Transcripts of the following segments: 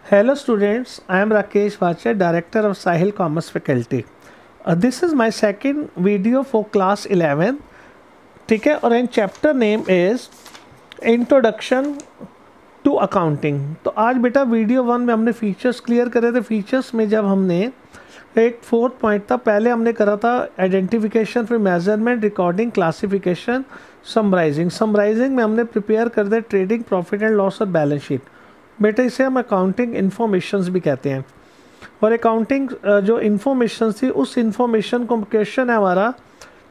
Hello students, I am Rakesh Vache, Director of Sahil Commerce Faculty. This is my second video for class 11. ठीक है, और इन chapter name is introduction to accounting. तो आज बेटा video 1 में हमने फीचर्स क्लियर करे थे। फीचर्स में जब हमने एक 4th पॉइंट था, पहले हमने करा था आइडेंटिफिकेशन, फिर मेजरमेंट, रिकॉर्डिंग, क्लासिफिकेशन, समराइजिंग में हमने प्रिपेयर कर दिया ट्रेडिंग, प्रॉफिट एंड लॉस और बैलेंस शीट। बेटा इसे हम अकाउंटिंग इन्फॉर्मेशंस भी कहते हैं। और अकाउंटिंग जो इन्फॉर्मेशन थी, उस इन्फॉर्मेशन को क्वेश्चन है हमारा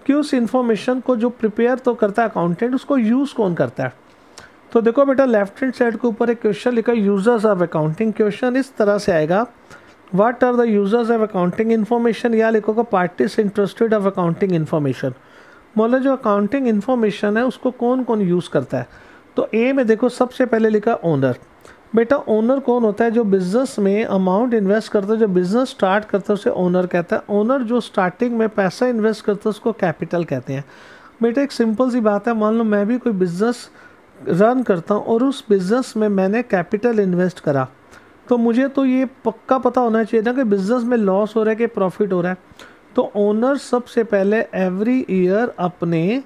कि उस इन्फॉर्मेशन को जो प्रिपेयर तो करता है अकाउंटेंट, उसको यूज़ कौन करता है। तो देखो बेटा, लेफ्ट हैंड साइड के ऊपर एक क्वेश्चन लिखा है यूजर्स ऑफ अकाउंटिंग। क्वेश्चन इस तरह से आएगा, what are the users of accounting information, या लिखोगा parties interested of accounting information. मतलब जो अकाउंटिंग इन्फॉर्मेशन है उसको कौन कौन यूज़ करता है। तो ए में देखो सबसे पहले लिखा ओनर। बेटा ओनर कौन होता है? जो बिज़नेस में अमाउंट इन्वेस्ट करता है, जो बिज़नेस स्टार्ट करता है उसे ओनर कहता है। ओनर जो स्टार्टिंग में पैसा इन्वेस्ट करता है उसको कैपिटल कहते हैं। बेटा एक सिंपल सी बात है, मान लो मैं भी कोई बिज़नेस रन करता हूँ और उस बिज़नेस में मैंने कैपिटल इन्वेस्ट करा, तो मुझे तो ये पक्का पता होना चाहिए ना कि बिज़नेस में लॉस हो रहा है कि प्रॉफिट हो रहा है। तो ओनर सबसे पहले एवरी ईयर अपने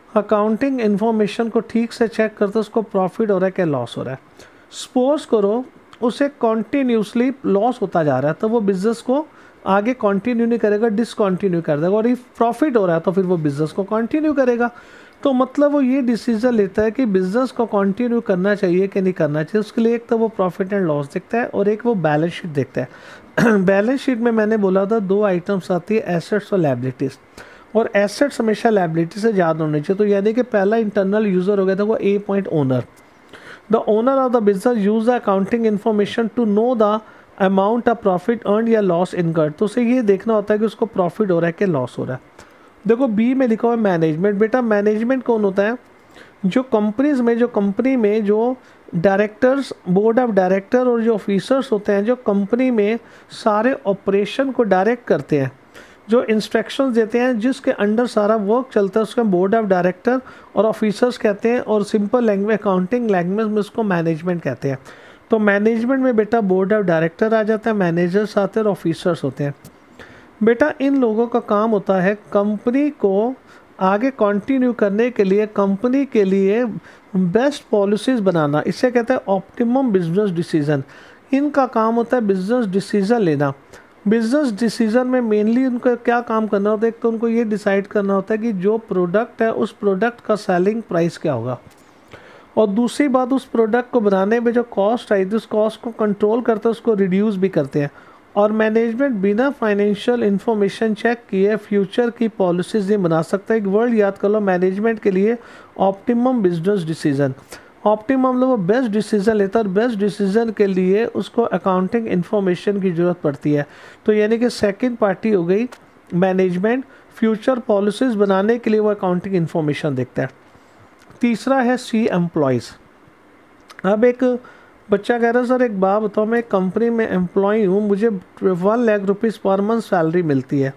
अकाउंटिंग इन्फॉर्मेशन को ठीक से चेक करता है, उसको प्रॉफिट हो रहा है कि लॉस हो रहा है। सपोज करो उसे कॉन्टीन्यूसली लॉस होता जा रहा है, तो वो बिज़नेस को आगे कंटिन्यू नहीं करेगा, डिसकंटिन्यू कर देगा। और इफ प्रॉफिट हो रहा है तो फिर वो बिज़नेस को कंटिन्यू करेगा। तो मतलब वो ये डिसीजन लेता है कि बिज़नेस को कंटिन्यू करना चाहिए कि नहीं करना चाहिए। उसके लिए एक तो वो प्रॉफिट एंड लॉस देखता है और एक वो बैलेंस शीट देखता है। बैलेंस शीट में मैंने बोला था 2 आइटम्स आती है, एसेट्स और लायबिलिटीज़। और एसेट्स हमेशा लायबिलिटी से ज़्यादा होनी चाहिए। तो यानी कि पहला इंटरनल यूज़र हो गया था वो a point owner. The owner of the business use the accounting information to know the amount of profit earned या loss incurred। तो उसे ये देखना होता है कि उसको प्रॉफिट हो रहा है कि लॉस हो रहा है। देखो बी में लिखा हुआ है मैनेजमेंट। बेटा मैनेजमेंट कौन होता है? जो कंपनी में जो डायरेक्टर्स, बोर्ड ऑफ डायरेक्टर और जो ऑफिसर्स होते हैं, जो कंपनी में सारे ऑपरेशन को डायरेक्ट करते हैं, जो इंस्ट्रक्शंस देते हैं, जिसके अंडर सारा वर्क चलता है, उसका बोर्ड ऑफ डायरेक्टर और ऑफिसर्स कहते हैं। और सिंपल लैंग्वेज, अकाउंटिंग लैंग्वेज में उसको मैनेजमेंट कहते हैं। तो मैनेजमेंट में बेटा बोर्ड ऑफ डायरेक्टर आ जाता है, मैनेजर्स आते हैं और ऑफिसर्स होते हैं। बेटा इन लोगों का काम होता है कंपनी को आगे कंटिन्यू करने के लिए, कंपनी के लिए बेस्ट पॉलिसीज़ बनाना। इसे कहते हैं ऑप्टिमम बिजनेस डिसीजन। इनका काम होता है बिजनेस डिसीजन लेना। बिजनेस डिसीजन में मेनली उनको क्या काम करना होता है? एक तो उनको ये डिसाइड करना होता है कि जो प्रोडक्ट है उस प्रोडक्ट का सेलिंग प्राइस क्या होगा, और दूसरी बात उस प्रोडक्ट को बनाने में जो कॉस्ट आई थी उस कॉस्ट को कंट्रोल करते हैं, उसको रिड्यूस भी करते हैं। और मैनेजमेंट बिना फाइनेंशियल इन्फॉर्मेशन चेक किए फ्यूचर की पॉलिसीज़ नहीं बना सकता। एक वर्ड याद कर लो मैनेजमेंट के लिए, ऑप्टिमम बिजनेस डिसीजन। ऑप्टिमम मतलब वो बेस्ट डिसीजन लेता है, और बेस्ट डिसीजन के लिए उसको अकाउंटिंग इन्फॉर्मेशन की ज़रूरत पड़ती है। तो यानी कि सेकंड पार्टी हो गई मैनेजमेंट। फ्यूचर पॉलिसीज़ बनाने के लिए वो अकाउंटिंग इन्फॉर्मेशन देखता है। तीसरा है सी एम्प्लॉयज़। अब एक बच्चा कह रहा है सर एक बात बताओ, मैं एक कंपनी में एम्प्लॉय हूँ, मुझे 1 lakh rupees per month salary मिलती है।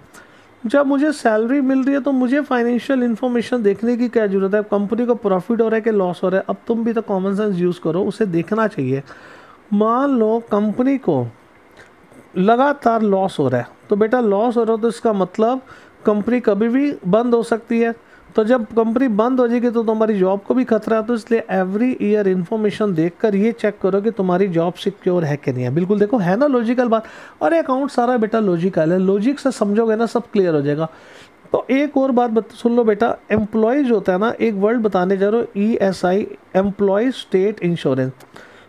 जब मुझे सैलरी मिल रही है तो मुझे फाइनेंशियल इन्फॉर्मेशन देखने की क्या ज़रूरत है? कंपनी को प्रॉफिट हो रहा है कि लॉस हो रहा है? अब तुम भी तो कॉमन सेंस यूज़ करो, उसे देखना चाहिए। मान लो कंपनी को लगातार लॉस हो रहा है, तो बेटा लॉस हो रहा है तो इसका मतलब कंपनी कभी भी बंद हो सकती है। तो जब कंपनी बंद हो जाएगी तो तुम्हारी जॉब को भी खतरा है। तो इसलिए एवरी ईयर इन्फॉर्मेशन देखकर ये चेक करो कि तुम्हारी जॉब सिक्योर है कि नहीं है। बिल्कुल देखो, है ना लॉजिकल बात। और अकाउंट सारा बेटा लॉजिकल है, लॉजिक से समझोगे ना सब क्लियर हो जाएगा। तो एक और बात सुन लो बेटा, एम्प्लॉयज़ होता है ना, एक वर्ड बताने जा रहे हो, ESI, एम्प्लॉय स्टेट इंश्योरेंस।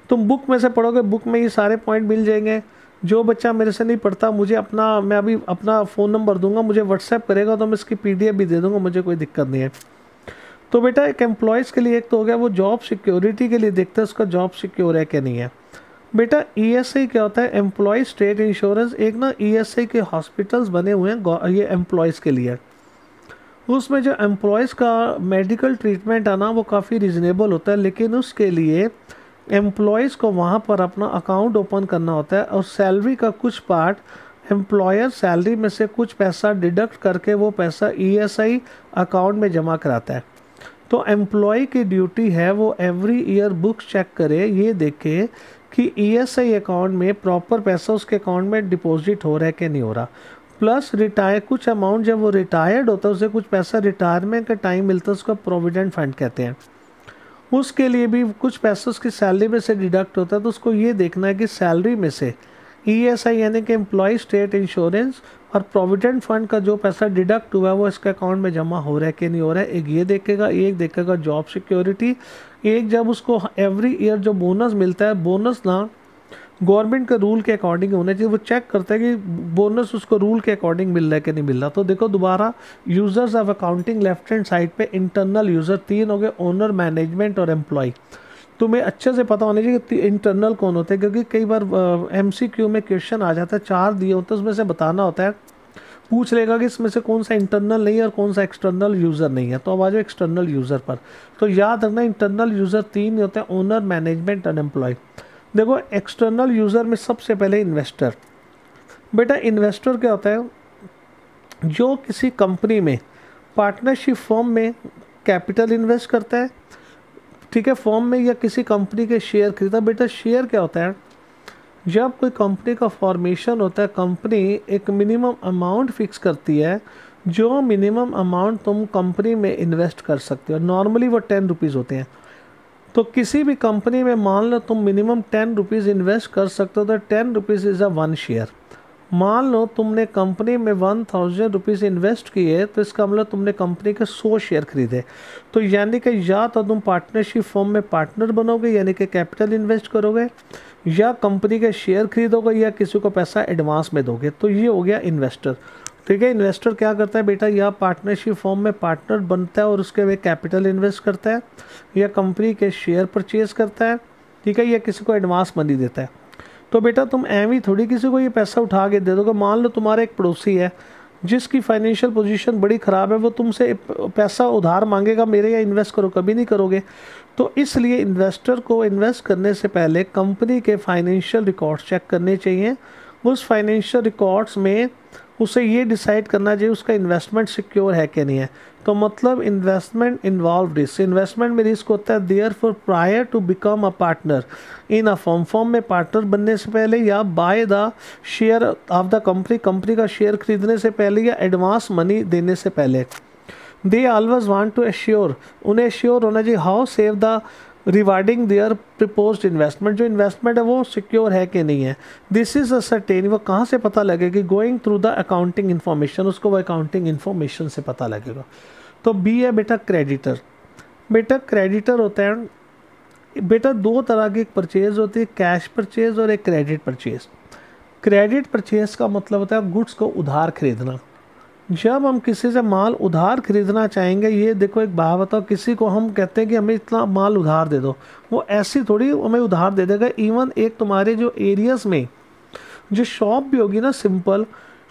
तुम बुक में से पढ़ोगे, बुक में ये सारे पॉइंट मिल जाएंगे। जो बच्चा मेरे से नहीं पढ़ता, मैं अभी अपना फ़ोन नंबर दूंगा, मुझे व्हाट्सएप करेगा तो मैं इसकी PDF भी दे दूंगा, मुझे कोई दिक्कत नहीं है। तो बेटा एक एम्प्लॉयज़ के लिए एक तो हो गया, वो जॉब सिक्योरिटी के लिए देखता है उसका जॉब सिक्योर है कि नहीं है। बेटा ESI क्या होता है? Employ state insurance. एक ना ESI के हॉस्पिटल्स बने हुए हैं ये एम्प्लॉयज़ के लिए। उसमें जो एम्प्लॉयज़ का मेडिकल ट्रीटमेंट है ना वो काफ़ी रिजनेबल होता है, लेकिन उसके लिए एम्प्लॉयज़ को वहाँ पर अपना अकाउंट ओपन करना होता है, और सैलरी का कुछ पार्ट एम्प्लॉयर सैलरी में से कुछ पैसा डिडक्ट करके वो पैसा ESI अकाउंट में जमा कराता है। तो एम्प्लॉय की ड्यूटी है वो एवरी ईयर बुक्स चेक करे, ये देखे कि ESI अकाउंट में प्रॉपर पैसा उसके अकाउंट में डिपॉजिट हो रहा है कि नहीं हो रहा। प्लस रिटायर कुछ अमाउंट जब वो रिटायर्ड होता है उसे कुछ पैसा रिटायरमेंट का टाइम मिलता है, उसका प्रोविडेंट फंड कहते हैं, उसके लिए भी कुछ पैसा उसकी सैलरी में से डिडक्ट होता है। तो उसको ये देखना है कि सैलरी में से ESI यानी कि एम्प्लॉय स्टेट इंश्योरेंस और प्रोविडेंट फंड का जो पैसा डिडक्ट हुआ है वो इसके अकाउंट में जमा हो रहा है कि नहीं हो रहा है। एक ये देखेगा, एक देखेगा जॉब सिक्योरिटी, एक जब उसको एवरी ईयर जो बोनस मिलता है, बोनस ना गवर्नमेंट के रूल के अकॉर्डिंग होना चाहिए, वो चेक करता है कि बोनस उसको रूल के अकॉर्डिंग मिल रहा है कि नहीं मिल रहा। तो देखो दोबारा users of accounting left hand side पे इंटरनल यूज़र 3 हो गए, ओनर, मैनेजमेंट और एम्प्लॉय। तुम्हें अच्छे से पता होना चाहिए कि इंटरनल कौन होते हैं, क्योंकि कई बार MCQ में क्वेश्चन आ जाता है, 4 दिए होते हैं, उसमें से बताना होता है, पूछ लेगा कि इसमें से कौन सा इंटरनल नहीं है और कौन सा एक्सटर्नल यूज़र नहीं है। तो अब आ जाओ एक्सटर्नल यूज़र पर। तो याद रखना इंटरनल यूज़र 3 होते हैं, ओनर, मैनेजमेंट और एम्प्लॉय। देखो एक्सटर्नल यूज़र में सबसे पहले इन्वेस्टर। बेटा इन्वेस्टर क्या होता है, जो किसी कंपनी में पार्टनरशिप फॉर्म में कैपिटल इन्वेस्ट करता है, ठीक है, फॉर्म में, या किसी कंपनी के शेयर खरीदा। बेटा शेयर क्या होता है, जब कोई कंपनी का फॉर्मेशन होता है, कंपनी एक मिनिमम अमाउंट फिक्स करती है, जो मिनिमम अमाउंट तुम कंपनी में इन्वेस्ट कर सकते हो। नॉर्मली वो 10 रुपीज़ होते हैं। तो किसी भी कंपनी में मान लो तुम मिनिमम 10 रुपीज़ इन्वेस्ट कर सकते हो, तो 10 रुपीज़ इज़ अ 1 शेयर। मान लो तुमने कंपनी में 1000 रुपीज़ इन्वेस्ट किए, तो इसका मतलब तुमने कंपनी के 100 शेयर खरीदे। तो यानी कि या तो तुम पार्टनरशिप फॉर्म में पार्टनर बनोगे यानी कि कैपिटल इन्वेस्ट करोगे, या कंपनी के शेयर खरीदोगे, या किसी को पैसा एडवांस में दोगे। तो ये हो गया इन्वेस्टर। ठीक है, इन्वेस्टर क्या करता है बेटा, या पार्टनरशिप फॉर्म में पार्टनर बनता है और उसके वे कैपिटल इन्वेस्ट करता है, या कंपनी के शेयर परचेज करता है, ठीक है, या किसी को एडवांस मनी देता है। तो बेटा तुम एवं थोड़ी किसी को ये पैसा उठा के दे दोगे। मान लो तुम्हारा एक पड़ोसी है जिसकी फाइनेंशियल पोजीशन बड़ी ख़राब है, वो तुमसे पैसा उधार मांगेगा, मेरे यहाँ इन्वेस्ट करो, कभी नहीं करोगे। तो इसलिए इन्वेस्टर को इन्वेस्ट करने से पहले कंपनी के फाइनेंशियल रिकॉर्ड्स चेक करने चाहिए। उस फाइनेंशियल रिकॉर्ड्स में उसे ये डिसाइड करना चाहिए उसका इन्वेस्टमेंट सिक्योर है कि नहीं है। तो मतलब इन्वेस्टमेंट इन्वॉल्व रिस्क, इन्वेस्टमेंट में रिस्क होता है। Therefore prior to become a partner in a firm, firm में पार्टनर बनने से पहले, या buy the share of the company, company का शेयर खरीदने से पहले, या एडवांस मनी देने से पहले। They always want to assure, उन्हें एश्योर होना चाहिए how save the rewarding their proposed investment, जो इन्वेस्टमेंट है वो सिक्योर है कि नहीं है। दिस इज़ अ सर्टेन, वो कहाँ से पता लगेगी, going through the accounting information, उसको वो अकाउंटिंग इन्फॉर्मेशन से पता लगेगा। तो बी है बेटा क्रेडिटर। बेटा क्रेडिटर होता है बेटा 2 तरह की परचेज होती है, कैश परचेज और एक क्रेडिट परचेज। क्रेडिट परचेज का मतलब होता है गुड्स को उधार खरीदना। जब हम किसी से माल उधार खरीदना चाहेंगे, ये देखो एक बात बताओ, किसी को हम कहते हैं कि हमें इतना माल उधार दे दो, वो ऐसी थोड़ी हमें उधार दे देगा। इवन एक तुम्हारे जो एरियाज़ में जो शॉप भी होगी ना, सिंपल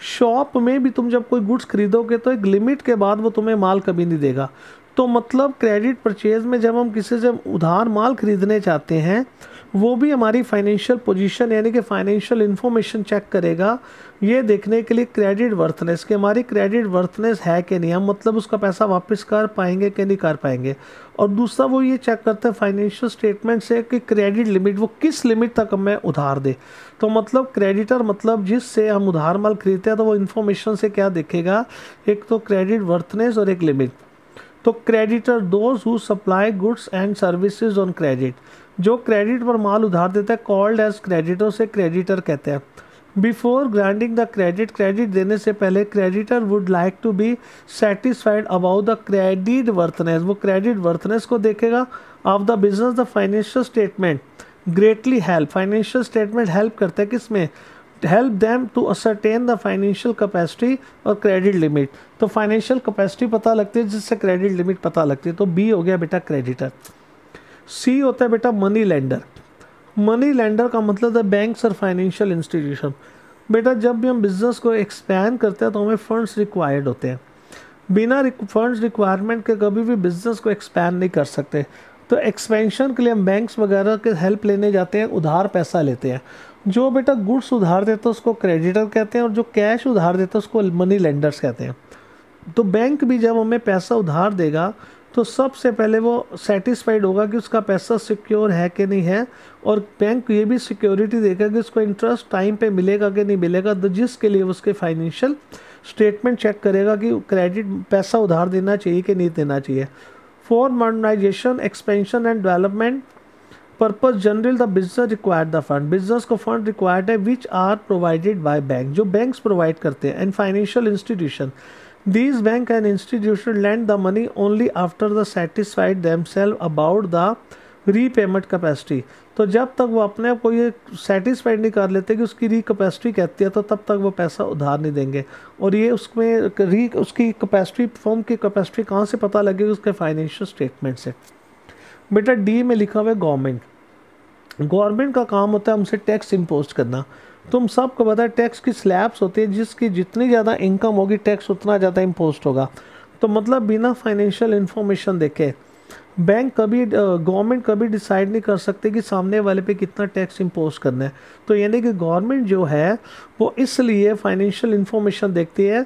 शॉप में भी तुम जब कोई गुड्स खरीदोगे तो एक लिमिट के बाद वो तुम्हें माल कभी नहीं देगा। तो मतलब क्रेडिट परचेज में जब हम किसी से उधार माल खरीदने चाहते हैं, वो भी हमारी फाइनेंशियल पोजीशन यानी कि फाइनेंशियल इन्फॉर्मेशन चेक करेगा, ये देखने के लिए क्रेडिट वर्थनेस कि हमारी क्रेडिट वर्थनेस है कि नहीं, हम मतलब उसका पैसा वापस कर पाएंगे कि नहीं कर पाएंगे। और दूसरा वो ये चेक करता है फाइनेंशियल स्टेटमेंट से कि क्रेडिट लिमिट वो किस लिमिट तक हमें उधार दे। तो मतलब क्रेडिटर मतलब जिससे हम उधार माल खरीदते हैं, तो वो इन्फॉर्मेशन से क्या देखेगा, एक तो क्रेडिट वर्थनेस और एक लिमिट। तो creditor those who supply goods and services on credit, जो क्रेडिट पर माल उधार देता है कॉल्ड एज क्रेडिटर, से क्रेडिटर कहते हैं। Before granting the credit, credit देने से पहले creditor would like to be satisfied about the credit worthiness, वो क्रेडिट वर्थनेस को देखेगा। Of the business the financial statement greatly help, financial statement help करता है किसमें, help them to ascertain the financial capacity और क्रेडिट लिमिट। तो financial capacity पता लगती है जिससे क्रेडिट लिमिट पता लगती है। तो बी हो गया बेटा क्रेडिटर। सी होता है बेटा मनी लेंडर। मनी लेंडर का मतलब है बैंक्स और फाइनेंशियल इंस्टीट्यूशन। बेटा जब भी हम बिजनेस को एक्सपैंड करते हैं तो हमें फंड्स रिक्वायर्ड होते हैं, बिना फंड्स रिक्वायरमेंट के कभी भी बिजनेस को एक्सपैंड नहीं कर सकते। तो एक्सपेंशन के लिए हम बैंक्स वगैरह के हेल्प लेने जाते हैं, उधार पैसा लेते हैं। जो बेटा गुड्स उधार देता है उसको क्रेडिटर कहते हैं, और जो कैश उधार देता है उसको मनी लेंडर्स कहते हैं। तो बैंक भी जब हमें पैसा उधार देगा तो सबसे पहले वो सेटिस्फाइड होगा कि उसका पैसा सिक्योर है कि नहीं है, और बैंक ये भी सिक्योरिटी देगा कि उसको इंटरेस्ट टाइम पे मिलेगा कि नहीं मिलेगा, तो जिसके लिए उसके फाइनेंशियल स्टेटमेंट चेक करेगा कि क्रेडिट पैसा उधार देना चाहिए कि नहीं देना चाहिए। For modernisation, expansion and development purpose general the business required the fund, business को फंड रिक्वायर्ड है which are provided by bank, जो बैंक्स प्रोवाइड करते हैं, and financial institution these bank and institution lend the money only after the satisfied themselves about the repayment capacity. तो जब तक वो अपने आप को ये सेटिस्फाइड नहीं कर लेते कि उसकी री कैपेसिटी कहती है, तो तब तक वो पैसा उधार नहीं देंगे। और ये उसमें उसकी कैपेसिटी, फर्म की कैपेसिटी कहाँ से पता लगेगी? उसके फाइनेंशियल स्टेटमेंट से। बेटा डी में लिखा हुआ है गवर्नमेंट। गवर्नमेंट का काम होता है हमसे टैक्स इम्पोज करना। तुम सबको पता है टैक्स की स्लैब्स होती है, जिसकी जितनी ज़्यादा इनकम होगी टैक्स उतना ज़्यादा इम्पोज होगा। तो मतलब बिना फाइनेंशियल इन्फॉर्मेशन देखे बैंक कभी, गवर्नमेंट कभी डिसाइड नहीं कर सकते कि सामने वाले पे कितना टैक्स इम्पोज करना है। तो यानी कि गवर्नमेंट जो है वो इसलिए फाइनेंशियल इन्फॉर्मेशन देखती है,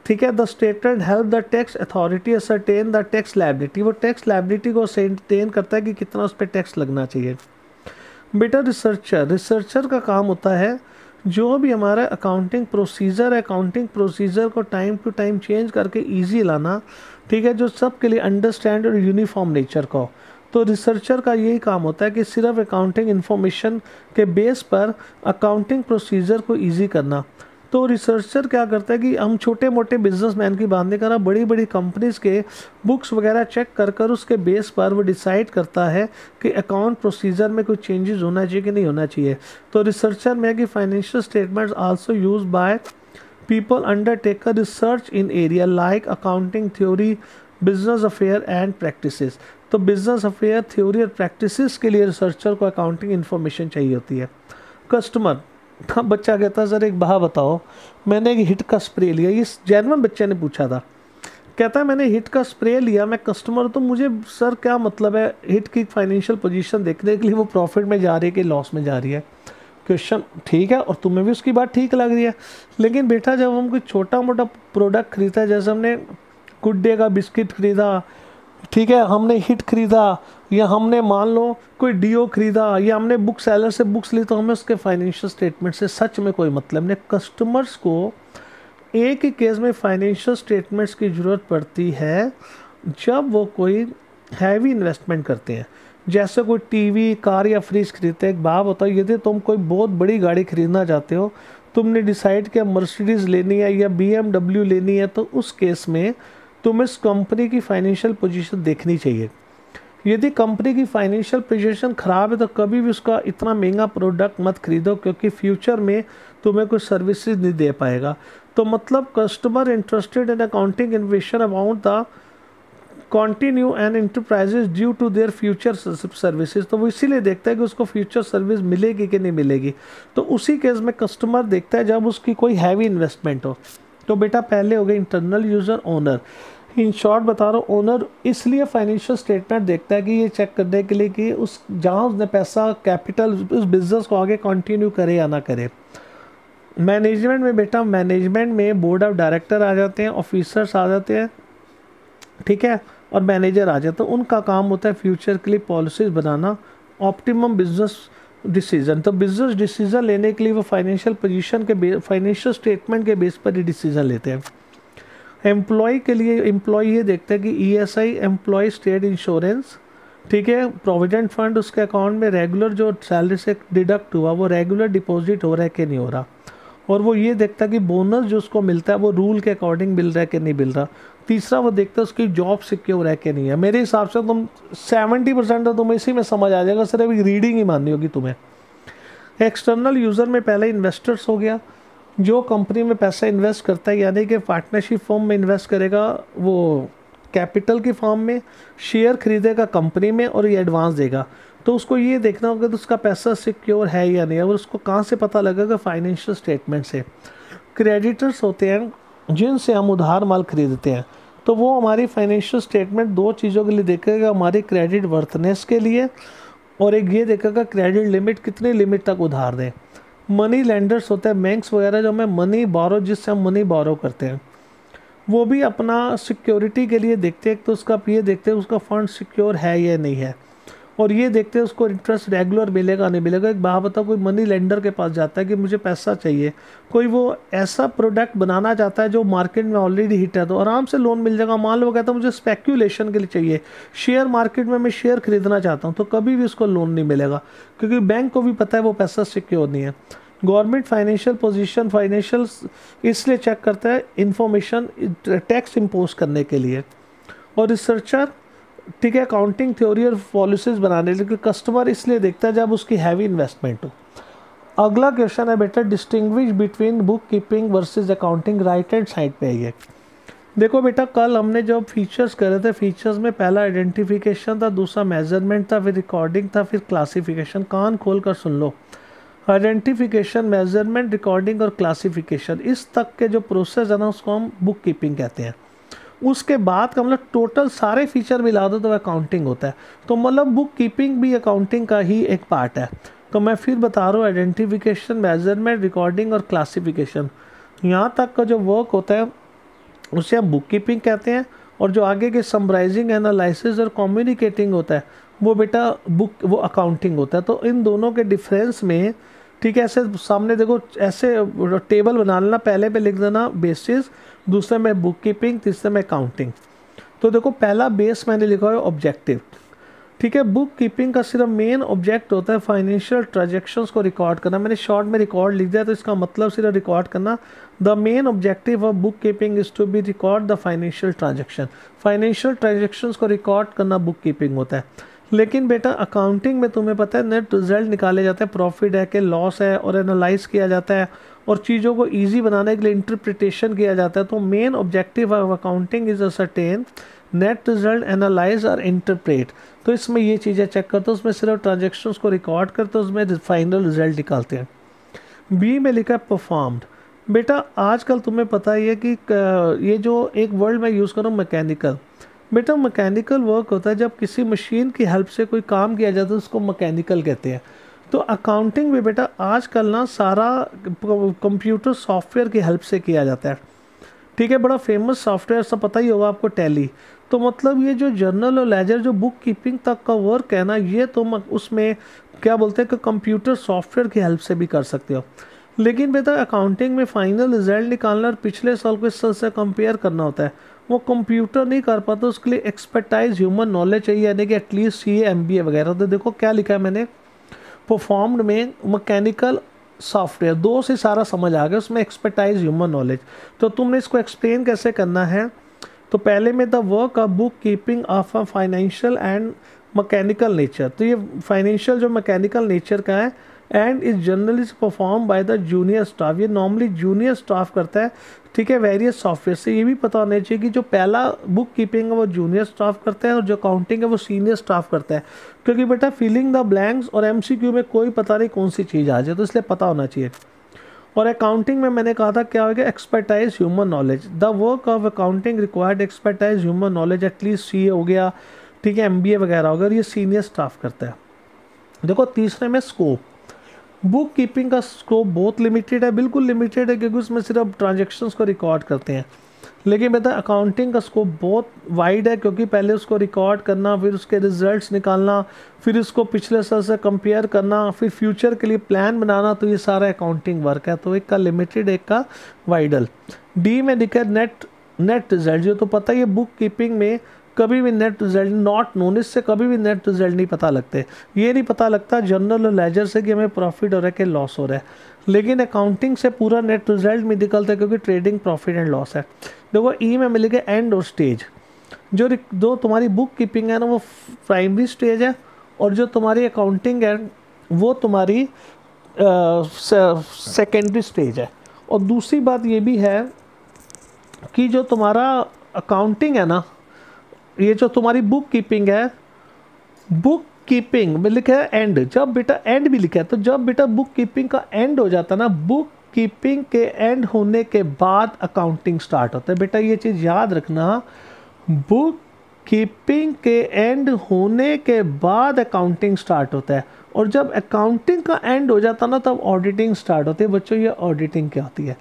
ठीक है। The statement help the tax authority ascertain the tax liability, वो टैक्स लायबिलिटी को असरटेन करता है कि कितना उस पर टैक्स लगना चाहिए। बेटा रिसर्चर का काम होता है जो भी हमारा अकाउंटिंग प्रोसीजर है, अकाउंटिंग प्रोसीजर को टाइम टू टाइम चेंज करके इजी लाना, ठीक है, जो सबके लिए अंडरस्टैंड और यूनिफॉर्म नेचर का हो। तो रिसर्चर का यही काम होता है कि सिर्फ अकाउंटिंग इन्फॉर्मेशन के बेस पर अकाउंटिंग प्रोसीजर को इजी करना। तो रिसर्चर क्या करता है कि हम छोटे मोटे बिजनेसमैन की बात नहीं कर रहा, बड़ी बड़ी कंपनीज के बुक्स वगैरह चेक कर कर उसके बेस पर वो डिसाइड करता है कि अकाउंट प्रोसीजर में कोई चेंजेस होना चाहिए कि नहीं होना चाहिए। तो रिसर्चर में है कि financial statements also use by people undertake research in area like accounting theory, business affair and practices. तो बिजनेस अफेयर, थ्योरी और प्रैक्टिसेस के लिए रिसर्चर को अकाउंटिंग इन्फॉर्मेशन चाहिए होती है। कस्टमर, हाँ, बच्चा कहता है सर एक बात बताओ, मैंने एक हिट का स्प्रे लिया, ये जेन्युइन बच्चे ने पूछा था। कहता है मैंने हिट का स्प्रे लिया, मैं कस्टमर, तो मुझे सर क्या मतलब है हिट की फाइनेंशियल पोजीशन देखने के लिए वो प्रॉफिट में जा रही है कि लॉस में जा रही है? क्वेश्चन ठीक है, और तुम्हें भी उसकी बात ठीक लग रही है, लेकिन बेटा जब हम कोई छोटा मोटा प्रोडक्ट खरीदता है, जैसे हमने गुड डे का बिस्किट खरीदा, ठीक है, हमने हिट खरीदा, या हमने मान लो कोई डीओ खरीदा, या हमने बुक सेलर से बुक्स ली, तो हमें उसके फाइनेंशियल स्टेटमेंट से सच में कोई मतलब नहीं। कस्टमर्स को एक ही केस में फाइनेंशियल स्टेटमेंट्स की ज़रूरत पड़ती है जब वो कोई हैवी इन्वेस्टमेंट करते हैं, जैसे कोई टीवी, कार या फ्रिज खरीदते हैं। एक बात बताओ, यदि तुम कोई बहुत बड़ी गाड़ी खरीदना चाहते हो, तुमने डिसाइड किया मर्सिडीज़ लेनी है या BMW लेनी है, तो उस केस में तुम्हें इस कंपनी की फाइनेंशियल पोजीशन देखनी चाहिए। यदि कंपनी की फाइनेंशियल पोजीशन ख़राब है तो कभी भी उसका इतना महंगा प्रोडक्ट मत खरीदो, क्योंकि फ्यूचर में तुम्हें कोई सर्विसेज नहीं दे पाएगा। तो मतलब customer interested in accounting information about the continue and enterprises due to their future services, तो वो इसीलिए देखता है कि उसको फ्यूचर सर्विस मिलेगी कि नहीं मिलेगी। तो उसी केस में कस्टमर देखता है जब उसकी कोई हैवी इन्वेस्टमेंट हो। तो बेटा पहले हो गए internal user, owner. In short बता रहा हूँ, ओनर इसलिए फाइनेंशियल स्टेटमेंट देखता है कि ये चेक करने के लिए कि उस जहाँ उसने पैसा, कैपिटल, उस बिज़नेस को आगे कंटिन्यू करे या ना करे। मैनेजमेंट में बेटा, मैनेजमेंट में बोर्ड ऑफ डायरेक्टर आ जाते हैं, ऑफिसर्स आ जाते हैं, ठीक है, और मैनेजर आ जाते हैं। तो उनका काम होता है फ्यूचर के लिए पॉलिसीज़ बनाना, ऑप्टिमम बिजनेस डिसीजन। तो बिजनेस डिसीजन लेने के लिए वो फाइनेंशियल पोजीशन के फाइनेंशियल स्टेटमेंट के बेस पर ही डिसीजन लेते हैं। एम्प्लॉय के लिए एम्प्लॉय ये देखते हैं कि ESI, एम्प्लॉय स्टेट इंश्योरेंस, ठीक है, प्रोविडेंट फंड, उसके अकाउंट में रेगुलर जो सैलरी से डिडक्ट हुआ वो रेगुलर डिपॉजिट हो रहा है कि नहीं हो रहा। और वो ये देखता है कि बोनस जो उसको मिलता है वो रूल के अकॉर्डिंग मिल रहा है कि नहीं मिल रहा। तीसरा वो देखता है उसकी जॉब सिक्योर है कि नहीं है। मेरे हिसाब से तुम 70% तो तुम्हें इसी में समझ आ जाएगा, सिर्फ एक रीडिंग ही माननी होगी तुम्हें। एक्सटर्नल यूज़र में पहले इन्वेस्टर्स हो गया, जो कंपनी में पैसा इन्वेस्ट करता है, यानी कि पार्टनरशिप फॉर्म में इन्वेस्ट करेगा, वो कैपिटल की फॉर्म में शेयर खरीदेगा कंपनी में और ये एडवांस देगा। तो उसको ये देखना होगा तो उसका पैसा सिक्योर है या नहीं, और उसको कहाँ से पता लगेगा? फाइनेंशियल स्टेटमेंट से। क्रेडिटर्स होते हैं जिनसे हम उधार माल खरीदते हैं, तो वो हमारी फाइनेंशियल स्टेटमेंट दो चीज़ों के लिए देखेगा, हमारी क्रेडिट वर्थनेस के लिए, और एक ये देखेगा क्रेडिट लिमिट कितनी लिमिट तक उधार दें। मनी लेंडर्स होते हैं बैंक्स वगैरह जो हमें मनी बोरो, जिससे हम मनी बोरो करते हैं, वो भी अपना सिक्योरिटी के लिए देखते हैं, तो उसका ये देखते हैं उसका फंड सिक्योर है या नहीं है, और ये देखते हैं उसको इंटरेस्ट रेगुलर मिलेगा नहीं मिलेगा। एक बात बताओ, कोई मनी लेंडर के पास जाता है कि मुझे पैसा चाहिए, कोई वो ऐसा प्रोडक्ट बनाना चाहता है जो मार्केट में ऑलरेडी हिट है, तो आराम से लोन मिल जाएगा। मान लो वो कहता है मुझे स्पेक्यूलेशन के लिए चाहिए, शेयर मार्केट में मैं शेयर खरीदना चाहता हूँ, तो कभी भी उसको लोन नहीं मिलेगा, क्योंकि बैंक को भी पता है वो पैसा सिक्योर नहीं है। गवर्नमेंट फाइनेंशियल पोजीशन फाइनेंशियल इसलिए चेक करता है इंफॉर्मेशन टैक्स इम्पोज करने के लिए, और रिसर्चर ठीक है अकाउंटिंग थ्योरी और पॉलिसीज बनाने, लेकिन कस्टमर इसलिए देखता है जब उसकी हैवी इन्वेस्टमेंट हो। अगला क्वेश्चन है बेटा, distinguish between book keeping versus accounting, right hand side पे है ये। देखो बेटा, कल हमने जब फीचर्स करे थे, फीचर्स में पहला आइडेंटिफिकेशन था, दूसरा मेजरमेंट था, फिर रिकॉर्डिंग था, फिर क्लासिफिकेशन। कान खोल कर सुन लो, आइडेंटिफिकेशन, मेजरमेंट, रिकॉर्डिंग और क्लासिफिकेशन, इस तक के जो प्रोसेस है ना उसको हम बुक कीपिंग कहते हैं। उसके बाद का मतलब टोटल सारे फीचर मिला दो तो अकाउंटिंग होता है। तो मतलब बुक कीपिंग भी अकाउंटिंग का ही एक पार्ट है। तो मैं फिर बता रहा हूँ, आइडेंटिफिकेशन, मेजरमेंट, रिकॉर्डिंग और क्लासिफिकेशन, यहाँ तक का जो वर्क होता है उसे हम बुक कीपिंग कहते हैं, और जो आगे के समराइजिंग, एनालिसिस और कम्युनिकेटिंग होता है वो बेटा वो अकाउंटिंग होता है। तो इन दोनों के डिफरेंस में ठीक है, ऐसे सामने देखो, ऐसे टेबल बना लेना, पहले पे लिख देना बेसिस, दूसरे में बुक कीपिंग, तीसरे में अकाउंटिंग। तो देखो पहला बेस मैंने लिखा है ऑब्जेक्टिव, ठीक है। बुक कीपिंग का सिर्फ मेन ऑब्जेक्ट होता है फाइनेंशियल ट्रांजैक्शंस को रिकॉर्ड करना। मैंने शॉर्ट में रिकॉर्ड लिख दिया, तो इसका मतलब सिर्फ रिकॉर्ड करना। The main objective of book keeping is to be record the financial transaction, financial transactions को रिकॉर्ड करना बुक कीपिंग होता है। लेकिन बेटा अकाउंटिंग में तुम्हें पता है नेट रिजल्ट निकाले जाते हैं, प्रॉफिट है कि लॉस है, और एनालाइज किया जाता है, और चीज़ों को इजी बनाने के लिए इंटरप्रिटेशन किया जाता है। तो main objective of accounting is ascertain net result, analyse और इंटरप्रेट। तो इसमें ये चीज़ें चेक करते हो, उसमें सिर्फ ट्रांजेक्शन्स को रिकॉर्ड करते हो, उसमें फाइनल रिजल्ट निकालते हैं। बी में लिखा है परफॉर्म्ड। बेटा आजकल तुम्हें पता ही है कि ये जो एक वर्ड मैं यूज़ करूँ मैकेनिकल, बेटा मैकेनिकल वर्क होता है जब किसी मशीन की हेल्प से कोई काम किया जाता है, उसको मैकेनिकल कहते हैं। तो अकाउंटिंग में बेटा आजकल ना सारा कंप्यूटर सॉफ्टवेयर की हेल्प से किया जाता है, ठीक है। बड़ा फेमस सॉफ्टवेयर सब पता ही होगा आपको, टैली। तो मतलब ये जो जर्नल और लेजर जो बुक कीपिंग तक का वर्क है ना, ये तुम उसमें क्या बोलते हैं कि कंप्यूटर सॉफ्टवेयर की हेल्प से भी कर सकते हो। लेकिन बेटा अकाउंटिंग में फाइनल रिजल्ट निकालना और पिछले साल को इस साल से कंपेयर करना होता है, वो कंप्यूटर नहीं कर पाता, उसके लिए एक्सपर्टाइज ह्यूमन नॉलेज चाहिए, यानी कि एटलीस्ट CA MBA वगैरह। तो देखो क्या लिखा है मैंने, परफॉर्म्ड में मैकेनिकल सॉफ्टवेयर, दो से सारा समझ आ गया, उसमें एक्सपर्टाइज ह्यूमन नॉलेज। तो तुमने इसको एक्सप्लेन कैसे करना है, तो पहले में the work of book keeping of a financial and mechanical nature. तो ये फाइनेंशियल जो मैकेनिकल नेचर का है, and is generally perform by the junior staff, ये नॉर्मली जूनियर स्टाफ करता है, ठीक है, वेरियस सॉफ्टवेयर से। ये भी पता होना चाहिए कि जो पहला बुक कीपिंग है वो जूनियर स्टाफ करता है, और जो अकाउंटिंग है वो सीनियर स्टाफ करता है। क्योंकि बेटा फिलिंग द ब्लैंक्स और MCQ में कोई पता नहीं कौन सी चीज़ आ जाए, तो इसलिए पता होना चाहिए। और अकाउंटिंग में मैंने कहा था क्या होगा, expertise human knowledge. The work of accounting required expertise human knowledge, at least CA हो गया, ठीक है, MBA वगैरह हो गया, और ये सीनियर स्टाफ करता है। देखो तीसरे में स्कोप, बुक कीपिंग का स्कोप बहुत लिमिटेड है, बिल्कुल लिमिटेड है, क्योंकि उसमें सिर्फ ट्रांजेक्शन्स को रिकॉर्ड करते हैं। लेकिन बेटा अकाउंटिंग का स्कोप बहुत वाइड है, क्योंकि पहले उसको रिकॉर्ड करना, फिर उसके रिजल्ट्स निकालना, फिर उसको पिछले साल से कंपेयर करना, फिर फ्यूचर के लिए प्लान बनाना, तो ये सारा अकाउंटिंग वर्क है। तो एक का लिमिटेड, एक का वाइडल। डी में दिखा नेट रिजल्ट, जो तो पता ही है बुक कीपिंग में कभी भी नेट रिजल्ट नॉट नोन, इससे कभी भी नेट रिजल्ट नहीं पता लगते। ये नहीं पता लगता जर्नल और लेजर से कि हमें प्रॉफिट हो रहा है कि लॉस हो रहा है, लेकिन अकाउंटिंग से पूरा नेट रिजल्ट में निकलता है, क्योंकि ट्रेडिंग प्रॉफिट एंड लॉस है। देखो ई में मिलेगा एंड और स्टेज, जो तुम्हारी बुक कीपिंग है ना वो प्राइमरी स्टेज है, और जो तुम्हारी अकाउंटिंग है वो तुम्हारी सेकेंडरी स्टेज है। और दूसरी बात ये भी है कि जो तुम्हारा अकाउंटिंग है ना, ये जो तुम्हारी बुक कीपिंग है, बुक कीपिंग में लिखा है एंड, जब बेटा एंड भी लिखा है, तो जब बेटा बुक कीपिंग का एंड हो जाता है ना, बुक कीपिंग के एंड होने के बाद अकाउंटिंग स्टार्ट होता है। बेटा ये चीज़ याद रखना, बुक कीपिंग के एंड होने के बाद अकाउंटिंग स्टार्ट होता है, और जब अकाउंटिंग का एंड हो जाता है ना तब ऑडिटिंग स्टार्ट होती है। बच्चों ये ऑडिटिंग क्या होती है,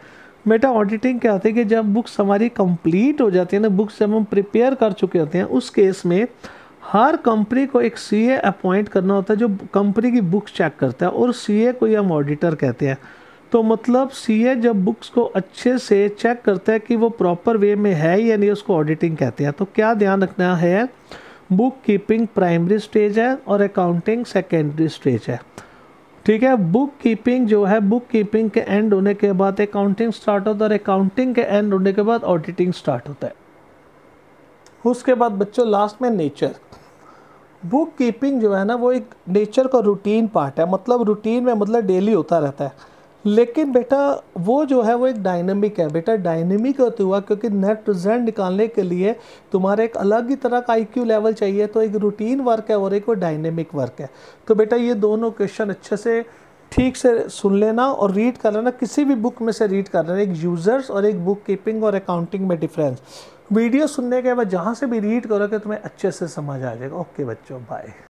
बेटा ऑडिटिंग क्या होती है कि जब बुक्स हमारी कंप्लीट हो जाती है ना, बुक्स जब हम प्रिपेयर कर चुके होते हैं, उस केस में हर कंपनी को एक सीए अपॉइंट करना होता है जो कंपनी की बुक्स चेक करता है, और सीए को ही हम ऑडिटर कहते हैं। तो मतलब सीए जब बुक्स को अच्छे से चेक करता है कि वो प्रॉपर वे में है या नहीं, उसको ऑडिटिंग कहते हैं। तो क्या ध्यान रखना है, बुक कीपिंग प्राइमरी स्टेज है और अकाउंटिंग सेकेंडरी स्टेज है। ठीक है, बुक कीपिंग जो है, बुक कीपिंग के एंड होने के बाद अकाउंटिंग स्टार्ट होता है, और अकाउंटिंग के एंड होने के बाद ऑडिटिंग स्टार्ट होता है। उसके बाद बच्चों लास्ट में नेचर। बुक कीपिंग जो है ना वो एक नेचर का रूटीन पार्ट है, मतलब रूटीन में मतलब डेली होता रहता है। लेकिन बेटा वो जो है वो एक डायनेमिक है। बेटा डायनेमिक होते हुआ क्योंकि नेट रिजल्ट निकालने के लिए तुम्हारे एक अलग ही तरह का आईक्यू लेवल चाहिए, तो एक रूटीन वर्क है और एक वो डायनेमिक वर्क है। तो बेटा ये दोनों क्वेश्चन अच्छे से ठीक से सुन लेना और रीड कर लेना, किसी भी बुक में से रीड कर लेना, एक यूज़र्स और एक बुक कीपिंग और अकाउंटिंग में डिफरेंस। वीडियो सुनने के बाद जहाँ से भी रीड करोगे तुम्हें अच्छे से समझ आ जाएगा। ओके बच्चों, बाय।